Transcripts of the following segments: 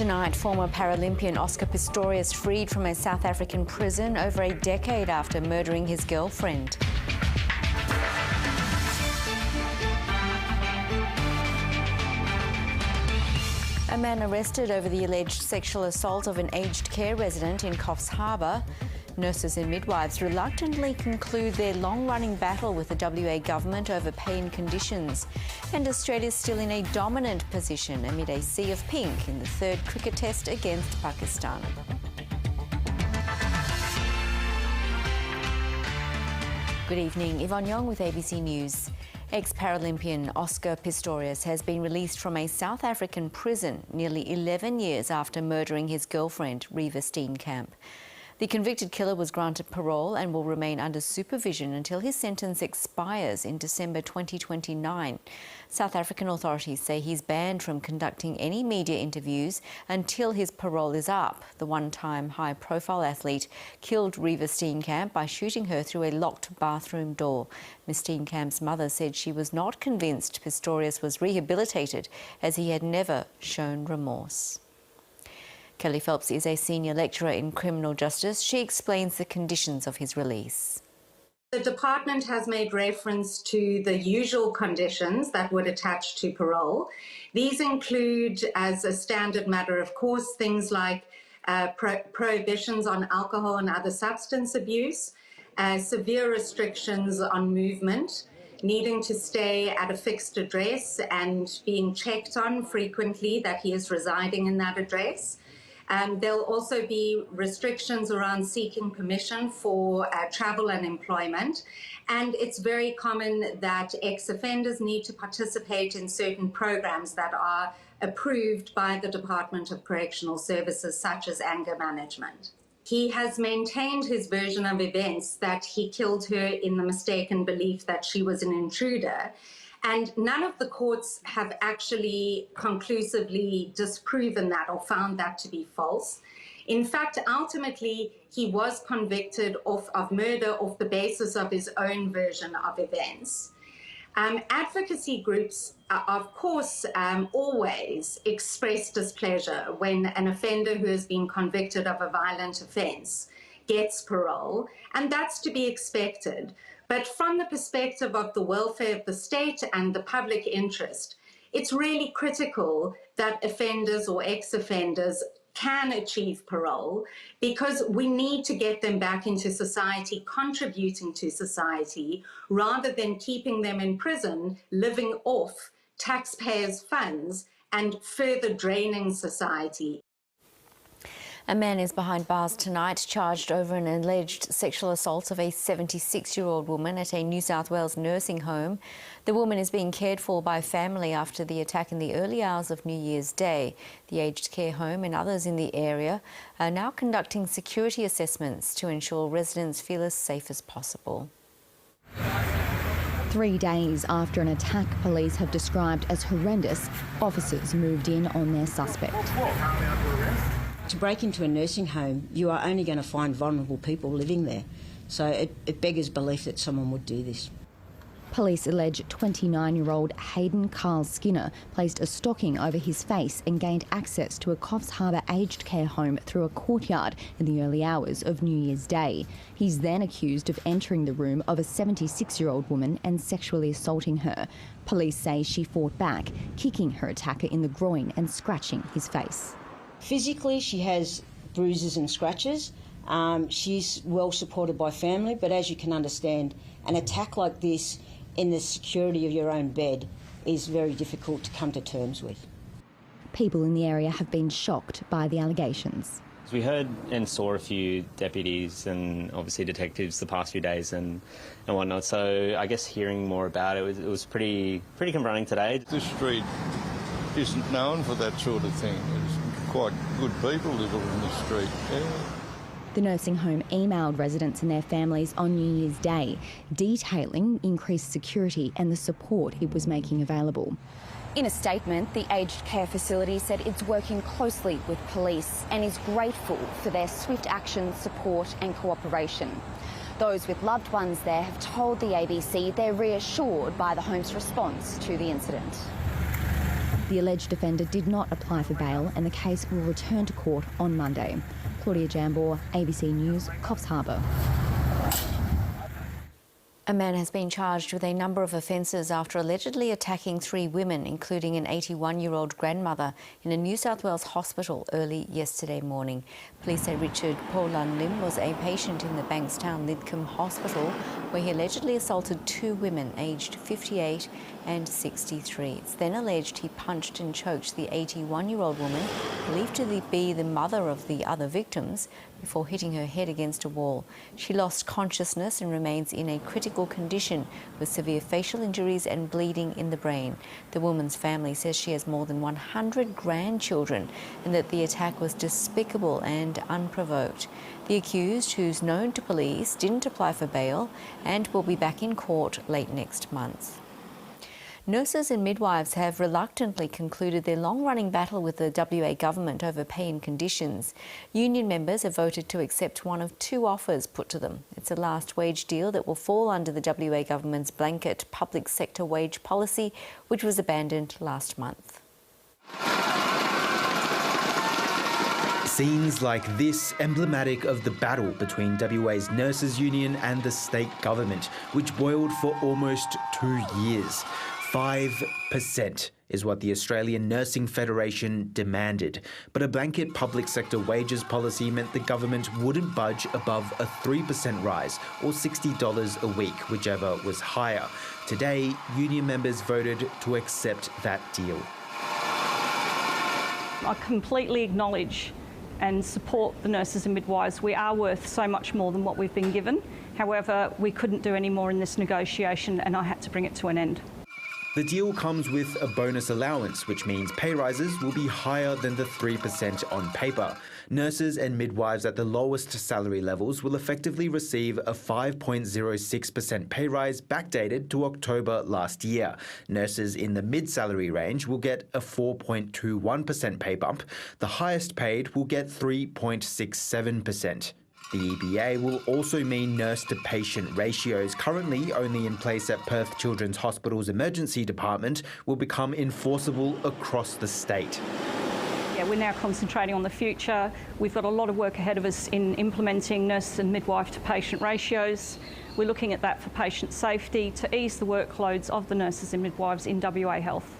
Tonight, former Paralympian Oscar Pistorius freed from a South African prison over a decade after murdering his girlfriend. A man arrested over the alleged sexual assault of an aged care resident in Coffs Harbour. Nurses and midwives reluctantly conclude their long-running battle with the WA government over pay and conditions. And Australia's still in a dominant position amid a sea of pink in the third cricket test against Pakistan. Good evening, Yvonne Yong with ABC News. Ex-Paralympian Oscar Pistorius has been released from a South African prison nearly 11 years after murdering his girlfriend, Riva Steenkamp. The convicted killer was granted parole and will remain under supervision until his sentence expires in December 2029. South African authorities say he's banned from conducting any media interviews until his parole is up. The one-time high-profile athlete killed Riva Steenkamp by shooting her through a locked bathroom door. Ms. Steenkamp's mother said she was not convinced Pistorius was rehabilitated as he had never shown remorse. Kelly Phelps is a senior lecturer in criminal justice. She explains the conditions of his release. The department has made reference to the usual conditions that would attach to parole. These include, as a standard matter of course, things like prohibitions on alcohol and other substance abuse, severe restrictions on movement, needing to stay at a fixed address and being checked on frequently that he is residing in that address. There'll also be restrictions around seeking permission for travel and employment. And it's very common that ex-offenders need to participate in certain programs that are approved by the Department of Correctional Services, such as anger management. He has maintained his version of events that he killed her in the mistaken belief that she was an intruder. And none of the courts have actually conclusively disproven that or found that to be false. In fact, ultimately, he was convicted of murder off the basis of his own version of events. Advocacy groups, of course, always express displeasure when an offender who has been convicted of a violent offence gets parole, and that's to be expected. But from the perspective of the welfare of the state and the public interest, it's really critical that offenders or ex-offenders can achieve parole, because we need to get them back into society, contributing to society, rather than keeping them in prison, living off taxpayers' funds and further draining society. A man is behind bars tonight, charged over an alleged sexual assault of a 76-year-old woman at a New South Wales nursing home. The woman is being cared for by family after the attack in the early hours of New Year's Day. The aged care home and others in the area are now conducting security assessments to ensure residents feel as safe as possible. 3 days after an attack police have described as horrendous, officers moved in on their suspect. To break into a nursing home, you are only going to find vulnerable people living there. So it beggars belief that someone would do this. Police allege 29-year-old Hayden Carl Skinner placed a stocking over his face and gained access to a Coffs Harbour aged care home through a courtyard in the early hours of New Year's Day. He's then accused of entering the room of a 76-year-old woman and sexually assaulting her. Police say she fought back, kicking her attacker in the groin and scratching his face. Physically, she has bruises and scratches. She's well supported by family, but as you can understand, an attack like this in the security of your own bed is very difficult to come to terms with. People in the area have been shocked by the allegations. We heard and saw a few deputies and obviously detectives the past few days and whatnot, so I guess hearing more about it was pretty confronting today. This street isn't known for that sort of thing. There's quite good people live on this street. Yeah. The nursing home emailed residents and their families on New Year's Day, detailing increased security and the support it was making available. In a statement, the aged care facility said it's working closely with police and is grateful for their swift action, support and cooperation. Those with loved ones there have told the ABC they're reassured by the home's response to the incident. The alleged offender did not apply for bail and the case will return to court on Monday. Claudia Jambor, ABC News, Coffs Harbour. A man has been charged with a number of offences after allegedly attacking 3 women, including an 81-year-old grandmother, in a New South Wales hospital early yesterday morning. Police say Richard Paulan Lim was a patient in the Bankstown Lithium hospital where he allegedly assaulted 2 women aged 58 and 63. It's then alleged he punched and choked the 81-year-old woman, believed to be the mother of the other victims, before hitting her head against a wall. She lost consciousness and remains in a critical condition with severe facial injuries and bleeding in the brain. The woman's family says she has more than 100 grandchildren and that the attack was despicable and unprovoked. The accused, who's known to police, didn't apply for bail and will be back in court late next month. Nurses and midwives have reluctantly concluded their long-running battle with the WA government over pay and conditions. Union members have voted to accept one of 2 offers put to them. It's a last wage deal that will fall under the WA government's blanket public sector wage policy, which was abandoned last month. Scenes like this emblematic of the battle between WA's nurses union and the state government, which boiled for almost 2 years. 5% is what the Australian Nursing Federation demanded. But a blanket public sector wages policy meant the government wouldn't budge above a 3% rise or $60 a week, whichever was higher. Today, union members voted to accept that deal. I completely acknowledge and support the nurses and midwives. We are worth so much more than what we've been given. However, we couldn't do any more in this negotiation and I had to bring it to an end. The deal comes with a bonus allowance, which means pay rises will be higher than the 3% on paper. Nurses and midwives at the lowest salary levels will effectively receive a 5.06% pay rise backdated to October last year. Nurses in the mid-salary range will get a 4.21% pay bump. The highest paid will get 3.67%. The EBA will also mean nurse-to-patient ratios, currently only in place at Perth Children's Hospital's emergency department, will become enforceable across the state. Yeah, we're now concentrating on the future. We've got a lot of work ahead of us in implementing nurse and midwife to patient ratios. We're looking at that for patient safety to ease the workloads of the nurses and midwives in WA Health.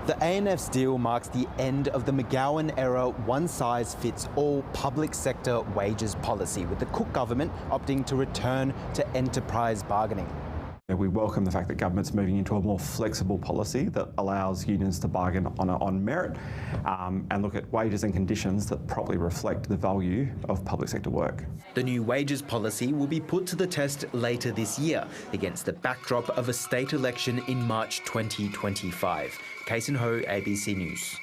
The ANF's deal marks the end of the McGowan-era one-size-fits-all public sector wages policy, with the Cook government opting to return to enterprise bargaining. We welcome the fact that government's moving into a more flexible policy that allows unions to bargain on merit and look at wages and conditions that properly reflect the value of public sector work. The new wages policy will be put to the test later this year against the backdrop of a state election in March 2025. Kason Ho, ABC News.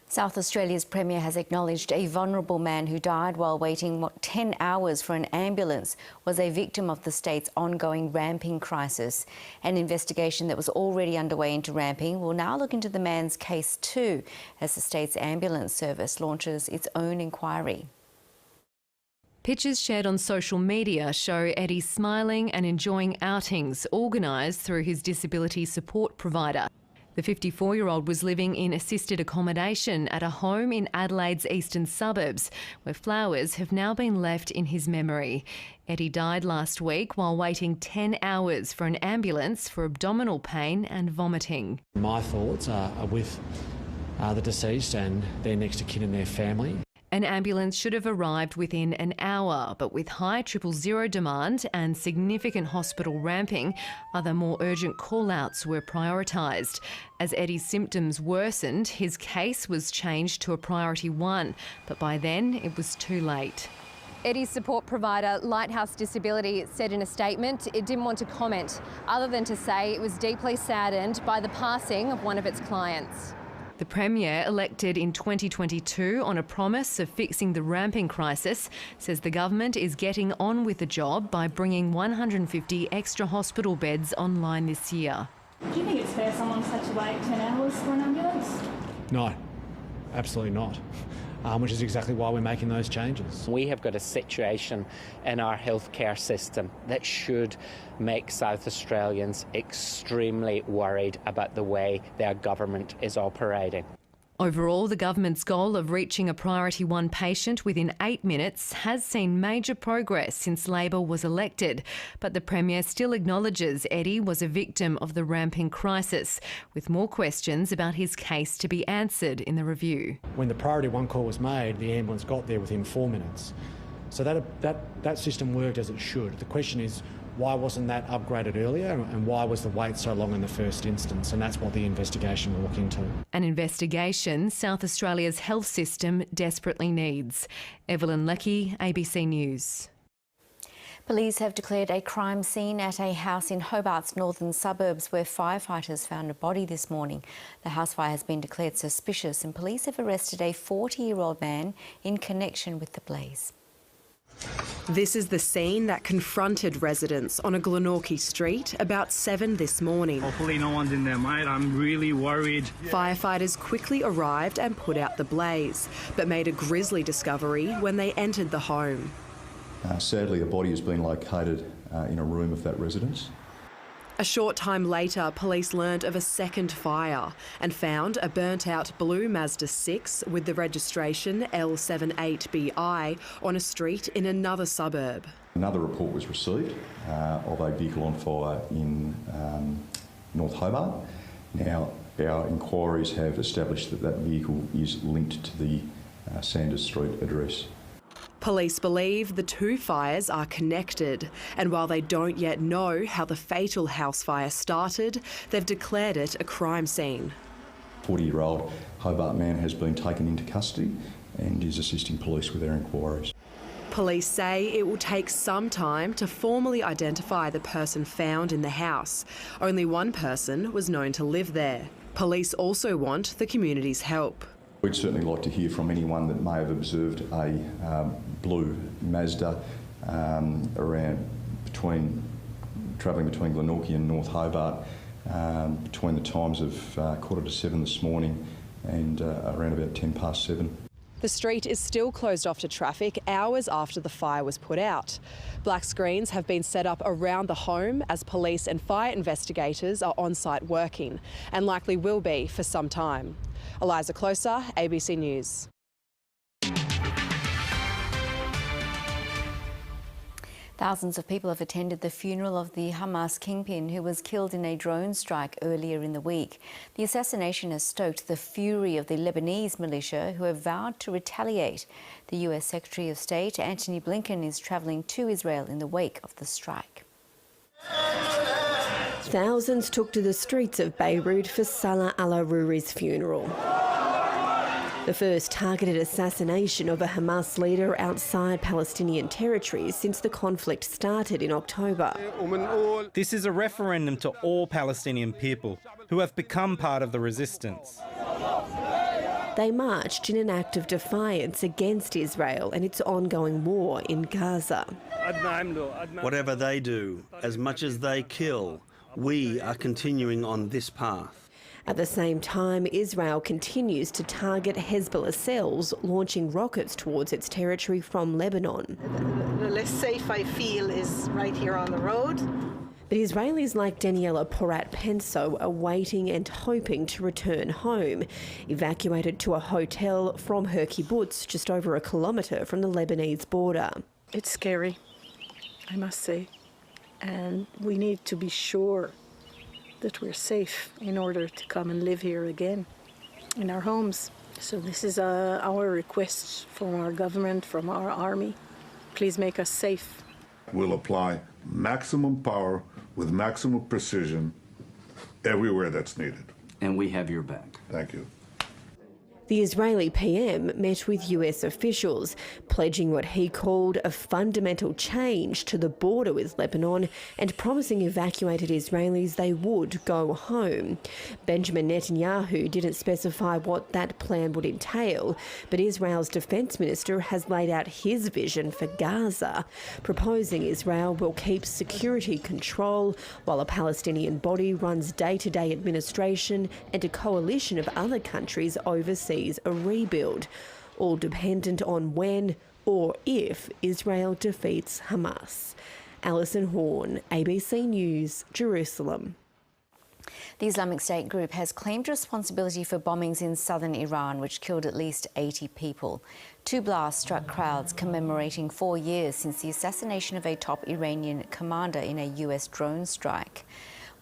South Australia's Premier has acknowledged a vulnerable man who died while waiting 10 hours for an ambulance was a victim of the state's ongoing ramping crisis. An investigation that was already underway into ramping will now look into the man's case too, as the state's ambulance service launches its own inquiry. Pictures shared on social media show Eddie smiling and enjoying outings organised through his disability support provider. The 54-year-old was living in assisted accommodation at a home in Adelaide's eastern suburbs, where flowers have now been left in his memory. Eddie died last week while waiting 10 hours for an ambulance for abdominal pain and vomiting. My thoughts are with the deceased and their next of kin and their family. An ambulance should have arrived within an hour, but with high 000 demand and significant hospital ramping, other more urgent call-outs were prioritised. As Eddie's symptoms worsened, his case was changed to a priority 1, but by then it was too late. Eddie's support provider, Lighthouse Disability, said in a statement it didn't want to comment, other than to say it was deeply saddened by the passing of one of its clients. The Premier, elected in 2022 on a promise of fixing the ramping crisis, says the government is getting on with the job by bringing 150 extra hospital beds online this year. Do you think it's fair someone's had to wait 10 hours for an ambulance? No, absolutely not. which is exactly why we're making those changes. We have got a situation in our healthcare system that should make South Australians extremely worried about the way their government is operating. Overall, the government's goal of reaching a Priority 1 patient within 8 minutes has seen major progress since Labor was elected. But the Premier still acknowledges Eddie was a victim of the ramping crisis, with more questions about his case to be answered in the review. When the Priority 1 call was made, the ambulance got there within 4 minutes. So that system worked as it should. The question is, why wasn't that upgraded earlier, and why was the wait so long in the first instance? And that's what the investigation will look into. An investigation South Australia's health system desperately needs. Evelyn Leckie, ABC News. Police have declared a crime scene at a house in Hobart's northern suburbs where firefighters found a body this morning. The house fire has been declared suspicious and police have arrested a 40-year-old man in connection with the blaze. This is the scene that confronted residents on a Glenorchy street about 7 this morning. Hopefully no one's in there, mate. I'm really worried. Firefighters quickly arrived and put out the blaze, but made a grisly discovery when they entered the home. Sadly, a body has been located in a room of that residence. A short time later, police learned of a second fire and found a burnt-out blue Mazda 6 with the registration L78BI on a street in another suburb. Another report was received of a vehicle on fire in North Hobart. Now, our inquiries have established that that vehicle is linked to the Sanders Street address. Police believe the two fires are connected, and while they don't yet know how the fatal house fire started, they've declared it a crime scene. 40-year-old Hobart man has been taken into custody and is assisting police with their inquiries. Police say it will take some time to formally identify the person found in the house. Only one person was known to live there. Police also want the community's help. We'd certainly like to hear from anyone that may have observed a blue Mazda travelling between Glenorchy and North Hobart between the times of 6:45 this morning and around about 7:10. The street is still closed off to traffic hours after the fire was put out. Black screens have been set up around the home as police and fire investigators are on site working, and likely will be for some time. Eliza Closer, ABC News. Thousands of people have attended the funeral of the Hamas kingpin who was killed in a drone strike earlier in the week. The assassination has stoked the fury of the Lebanese militia who have vowed to retaliate. The US Secretary of State Antony Blinken is travelling to Israel in the wake of the strike. Thousands took to the streets of Beirut for Salah al-Aruri's funeral. The first targeted assassination of a Hamas leader outside Palestinian territories since the conflict started in October. This is a referendum to all Palestinian people who have become part of the resistance. They marched in an act of defiance against Israel and its ongoing war in Gaza. Whatever they do, as much as they kill, we are continuing on this path. At the same time, Israel continues to target Hezbollah cells, launching rockets towards its territory from Lebanon. The less safe I feel is right here on the road. But Israelis like Daniela Porat-Penso are waiting and hoping to return home, evacuated to a hotel from her kibbutz just over a kilometre from the Lebanese border. It's scary, I must say, and we need to be sure that we're safe in order to come and live here again in our homes. So this is our request from our government, from our army. Please make us safe. We'll apply maximum power with maximum precision everywhere that's needed. And we have your back. Thank you. The Israeli PM met with US officials, pledging what he called a fundamental change to the border with Lebanon and promising evacuated Israelis they would go home. Benjamin Netanyahu didn't specify what that plan would entail, but Israel's defence minister has laid out his vision for Gaza, proposing Israel will keep security control while a Palestinian body runs day-to-day administration and a coalition of other countries oversees a rebuild. all dependent on when or if Israel defeats Hamas. Alison Horn, ABC News, Jerusalem. The Islamic State group has claimed responsibility for bombings in southern Iran, which killed at least 80 people. 2 blasts struck crowds commemorating 4 years since the assassination of a top Iranian commander in a US drone strike.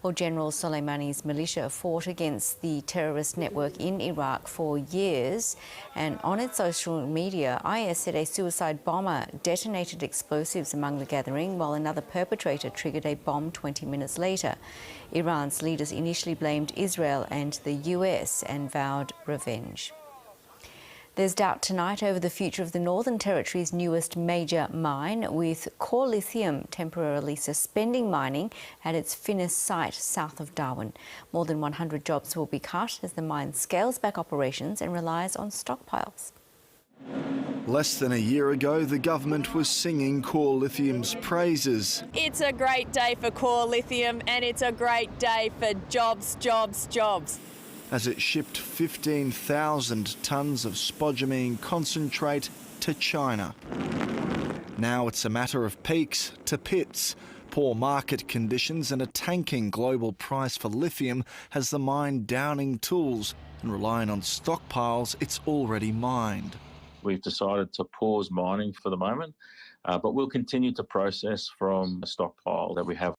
Well, General Soleimani's militia fought against the terrorist network in Iraq for years, and on its social media, IS said a suicide bomber detonated explosives among the gathering, while another perpetrator triggered a bomb 20 minutes later. Iran's leaders initially blamed Israel and the US and vowed revenge. There's doubt tonight over the future of the Northern Territory's newest major mine, with Core Lithium temporarily suspending mining at its Finniss site south of Darwin. More than 100 jobs will be cut as the mine scales back operations and relies on stockpiles. Less than a year ago, the government was singing Core Lithium's praises. It's a great day for Core Lithium and it's a great day for jobs, jobs, jobs. As it shipped 15,000 tonnes of spodumene concentrate to China. Now it's a matter of peaks to pits. Poor market conditions and a tanking global price for lithium has the mine downing tools and relying on stockpiles it's already mined. We've decided to pause mining for the moment, but we'll continue to process from a stockpile that we have.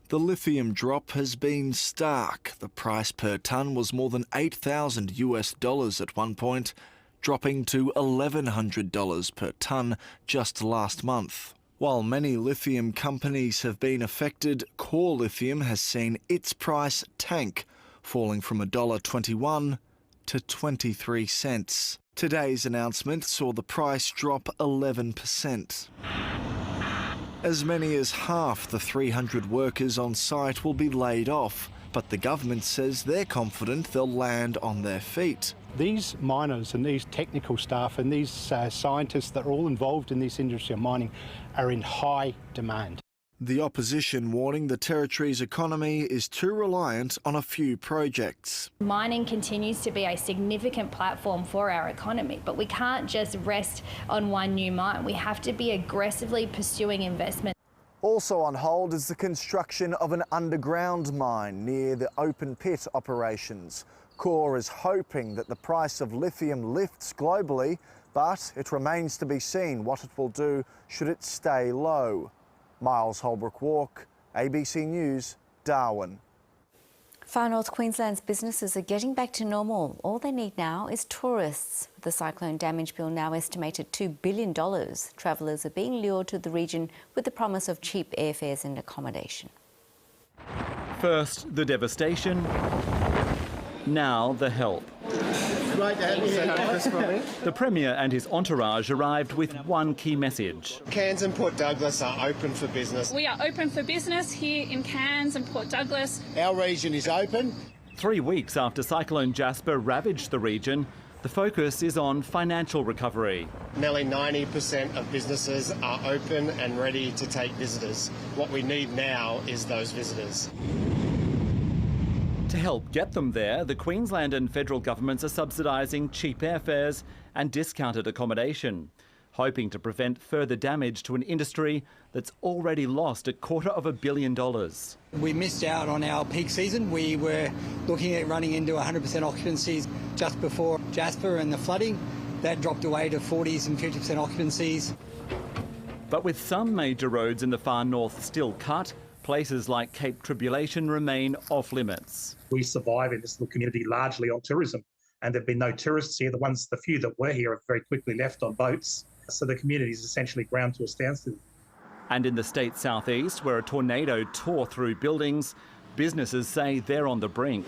The lithium drop has been stark. The price per tonne was more than $8,000 at one point, dropping to $1,100 per tonne just last month. While many lithium companies have been affected, Core Lithium has seen its price tank, falling from $1.21 to 23 cents. Today's announcement saw the price drop 11%. As many as half the 300 workers on site will be laid off, but the government says they're confident they'll land on their feet. These miners and these technical staff and these scientists that are all involved in this industry of mining are in high demand. The opposition warning the territory's economy is too reliant on a few projects. Mining continues to be a significant platform for our economy, but we can't just rest on one new mine. We have to be aggressively pursuing investment. Also on hold is the construction of an underground mine near the open pit operations. Core is hoping that the price of lithium lifts globally, but it remains to be seen what it will do should it stay low. Miles Holbrook Walk, ABC News, Darwin. Far North Queensland's businesses are getting back to normal. All they need now is tourists. With the cyclone damage bill now estimated $2 billion, travellers are being lured to the region with the promise of cheap airfares and accommodation. First, the devastation. Now, the help. Great to have you here. The Premier and his entourage arrived with one key message. Cairns and Port Douglas are open for business. We are open for business here in Cairns and Port Douglas. Our region is open. 3 weeks after Cyclone Jasper ravaged the region, the focus is on financial recovery. Nearly 90% of businesses are open and ready to take visitors. What we need now is those visitors. To help get them there, the Queensland and federal governments are subsidising cheap airfares and discounted accommodation, hoping to prevent further damage to an industry that's already lost $250 million. We missed out on our peak season. We were looking at running into 100% occupancies just before Jasper and the flooding. That dropped away to 40s and 50% occupancies. But with some major roads in the far north still cut, places like Cape Tribulation remain off limits. We survive in this little community largely on tourism, and there have been no tourists here. The few that were here have very quickly left on boats, so the community is essentially ground to a standstill. And in the state's southeast, where a tornado tore through buildings, businesses say they're on the brink.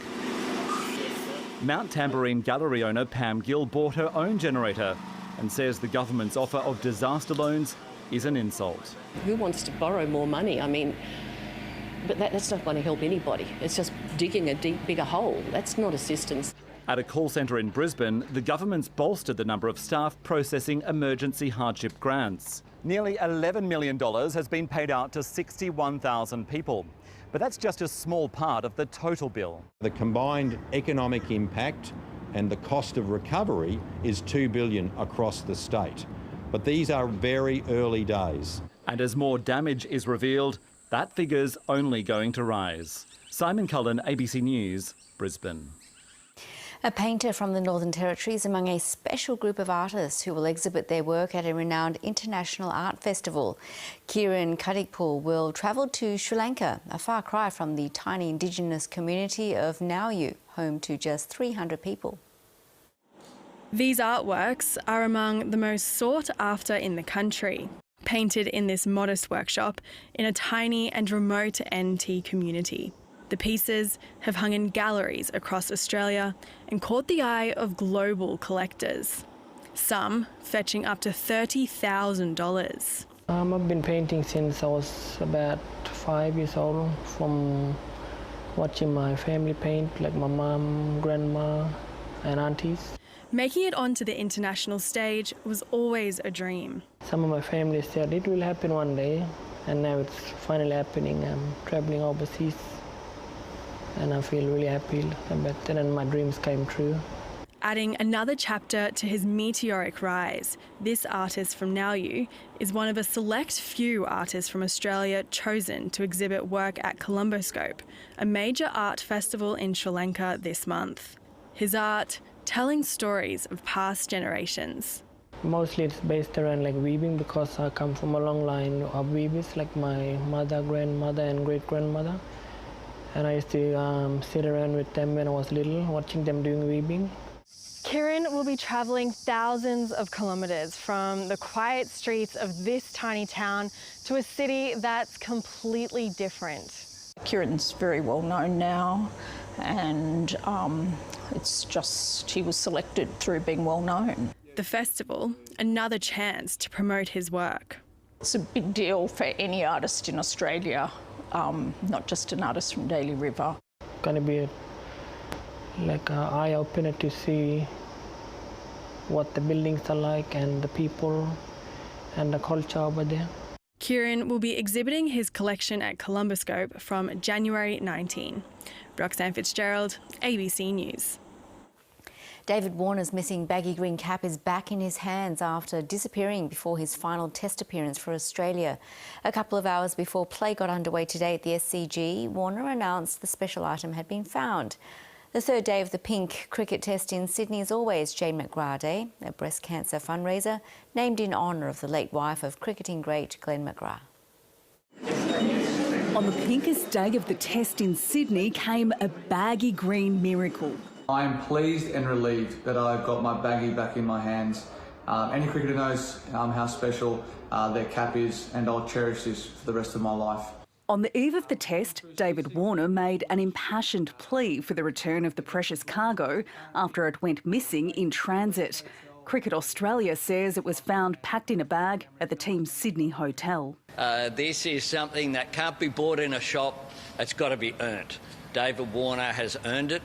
Mount Tambourine Gallery owner Pam Gill bought her own generator and says the government's offer of disaster loans is an insult. Who wants to borrow more money? I mean, but that's not going to help anybody. It's just digging a bigger hole. That's not assistance. At a call centre in Brisbane, the government's bolstered the number of staff processing emergency hardship grants. Nearly $11 million has been paid out to 61,000 people. But that's just a small part of the total bill. The combined economic impact and the cost of recovery is $2 billion across the state. But these are very early days. And as more damage is revealed, that figure's only going to rise. Simon Cullen, ABC News, Brisbane. A painter from the Northern Territory is among a special group of artists who will exhibit their work at a renowned international art festival. Kieran Kadikpool will travel to Sri Lanka, a far cry from the tiny Indigenous community of Nauru, home to just 300 people. These artworks are among the most sought after in the country, painted in this modest workshop in a tiny and remote NT community. The pieces have hung in galleries across Australia and caught the eye of global collectors, some fetching up to $30,000. I've been painting since I was about 5 years old, from watching my family paint, like my mum, grandma and aunties. Making it onto the international stage was always a dream. Some of my family said it will happen one day, and now it's finally happening. I'm travelling overseas, and I feel really happy about that, and my dreams came true. Adding another chapter to his meteoric rise, this artist from Nauru is one of a select few artists from Australia chosen to exhibit work at Columboscope, a major art festival in Sri Lanka this month. His art telling stories of past generations. Mostly it's based around like weaving, because I come from a long line of weavers, like my mother, grandmother and great-grandmother. And I used to sit around with them when I was little, watching them doing weaving. Kieran will be travelling thousands of kilometres from the quiet streets of this tiny town to a city that's completely different. Kieran's very well known now, and it's just he was selected through being well known. The festival, another chance to promote his work. It's a big deal for any artist in Australia, not just an artist from Daly River. Gonna be like an eye-opener to see what the buildings are like and the people and the culture over there. Kieran will be exhibiting his collection at Columboscope from January 19. Roxanne Fitzgerald, ABC News. David Warner's missing baggy green cap is back in his hands after disappearing before his final test appearance for Australia. A couple of hours before play got underway today at the SCG, Warner announced the special item had been found. The third day of the Pink cricket test in Sydney is always Jane McGrath Day, a breast cancer fundraiser named in honour of the late wife of cricketing great Glenn McGrath. On the pinkest day of the test in Sydney came a baggy green miracle. I am pleased and relieved that I've got my baggy back in my hands. Any cricketer knows how special their cap is, and I'll cherish this for the rest of my life. On the eve of the test, David Warner made an impassioned plea for the return of the precious cargo after it went missing in transit. Cricket Australia says it was found packed in a bag at the team's Sydney hotel. This is something that can't be bought in a shop. It's got to be earned. David Warner has earned it.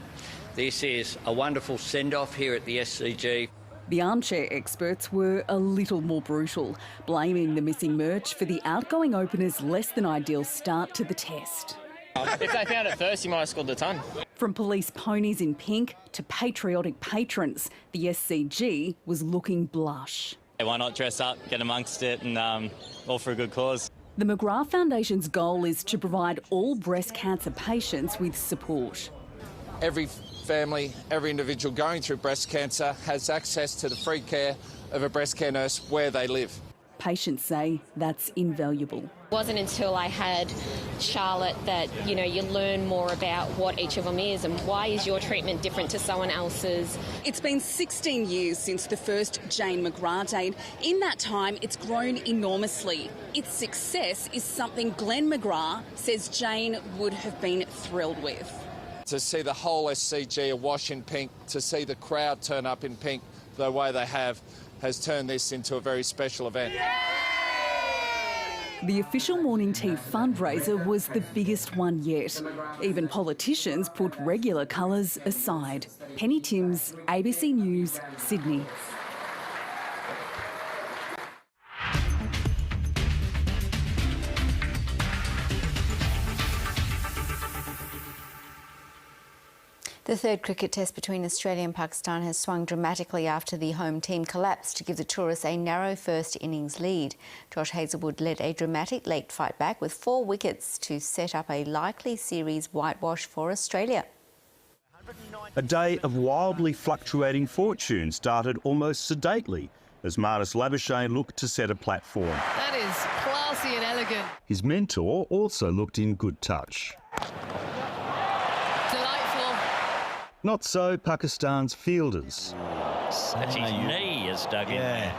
This is a wonderful send-off here at the SCG. The armchair experts were a little more brutal, blaming the missing merch for the outgoing opener's less than ideal start to the test. If they found it first, you might have scored a ton. From police ponies in pink to patriotic patrons, the SCG was looking blush. Why not dress up, get amongst it, and all for a good cause? The McGrath Foundation's goal is to provide all breast cancer patients with support. Every family, every individual going through breast cancer has access to the free care of a breast care nurse where they live. Patients say that's invaluable. It wasn't until I had Charlotte that, you learn more about what each of them is and why is your treatment different to someone else's. It's been 16 years since the first Jane McGrath Day. In that time, it's grown enormously. Its success is something Glenn McGrath says Jane would have been thrilled with. To see the whole SCG awash in pink, to see the crowd turn up in pink the way they have, has turned this into a very special event. The official morning tea fundraiser was the biggest one yet. Even politicians put regular colours aside. Penny Timms, ABC News, Sydney. The The third cricket test between Australia and Pakistan has swung dramatically after the home team collapsed to give the tourists a narrow first innings lead. Josh Hazlewood led a dramatic late fight back with 4 wickets to set up a likely series whitewash for Australia. A day of wildly fluctuating fortune started almost sedately as Marnus Labuschagne looked to set a platform. That is classy and elegant. His mentor also looked in good touch. Delightful. Not so Pakistan's fielders. That's his knee is dug in there.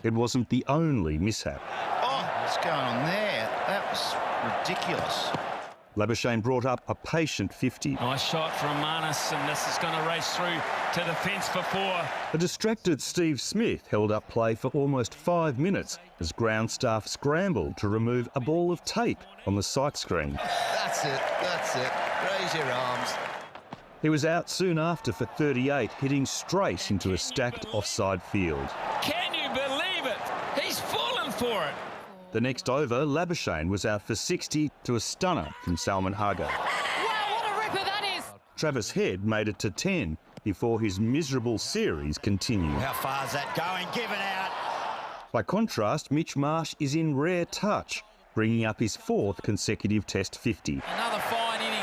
It wasn't the only mishap. Oh, what's going on there? That was ridiculous. Labuschagne brought up a patient 50. Nice shot from Marnus, and this is going to race through to the fence for 4. A distracted Steve Smith held up play for almost 5 minutes as ground staff scrambled to remove a ball of tape on the sight screen. That's it. Raise your arms. He was out soon after for 38, hitting straight into a stacked offside field. Can you believe it? He's fallen for it. The next over, Labuschagne was out for 60 to a stunner from Salman Agha. Wow, what a ripper that is! Travis Head made it to 10 before his miserable series continued. How far is that going? Give it out. By contrast, Mitch Marsh is in rare touch, bringing up his 4th consecutive Test 50. Another fine innings.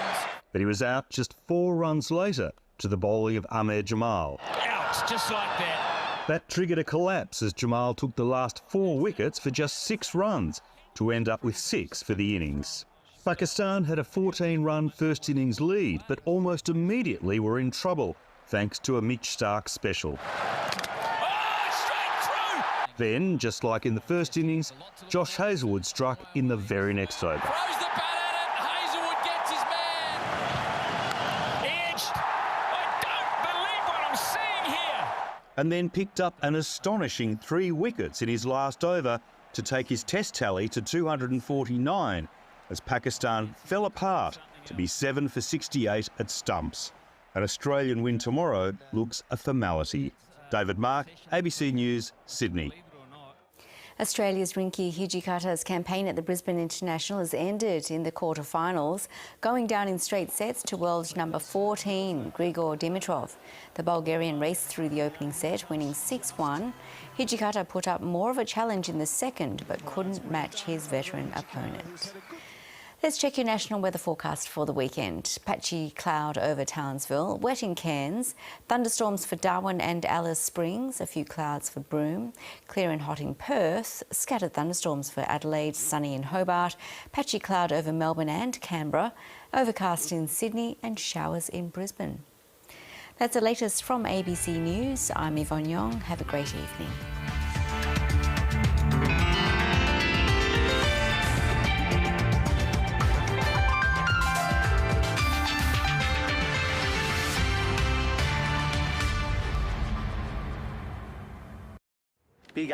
But he was out just 4 runs later to the bowling of Ahmed Jamal. Out, just like that. That triggered a collapse as Jamal took the last 4 wickets for just 6 runs to end up with 6 for the innings. Pakistan had a 14-run first innings lead, but almost immediately were in trouble thanks to a Mitch Starc special. Then, just like in the first innings, Josh Hazlewood struck in the very next over. Throws the bat at it. Hazlewood gets his man. Edged. I don't believe what I'm seeing here. And then picked up an astonishing 3 wickets in his last over to take his Test tally to 249 as Pakistan fell apart to be 7 for 68 at stumps. An Australian win tomorrow looks a formality. David Mark, ABC News, Sydney. Australia's Rinky Hijikata's campaign at the Brisbane International has ended in the quarter-finals, going down in straight sets to world number 14, Grigor Dimitrov. The Bulgarian raced through the opening set, winning 6-1. Hijikata put up more of a challenge in the second, but couldn't match his veteran opponent. Let's check your national weather forecast for the weekend. Patchy cloud over Townsville, wet in Cairns, thunderstorms for Darwin and Alice Springs, a few clouds for Broome, clear and hot in Perth, scattered thunderstorms for Adelaide, sunny in Hobart, patchy cloud over Melbourne and Canberra, overcast in Sydney and showers in Brisbane. That's the latest from ABC News. I'm Yvonne Yong. Have a great evening. Big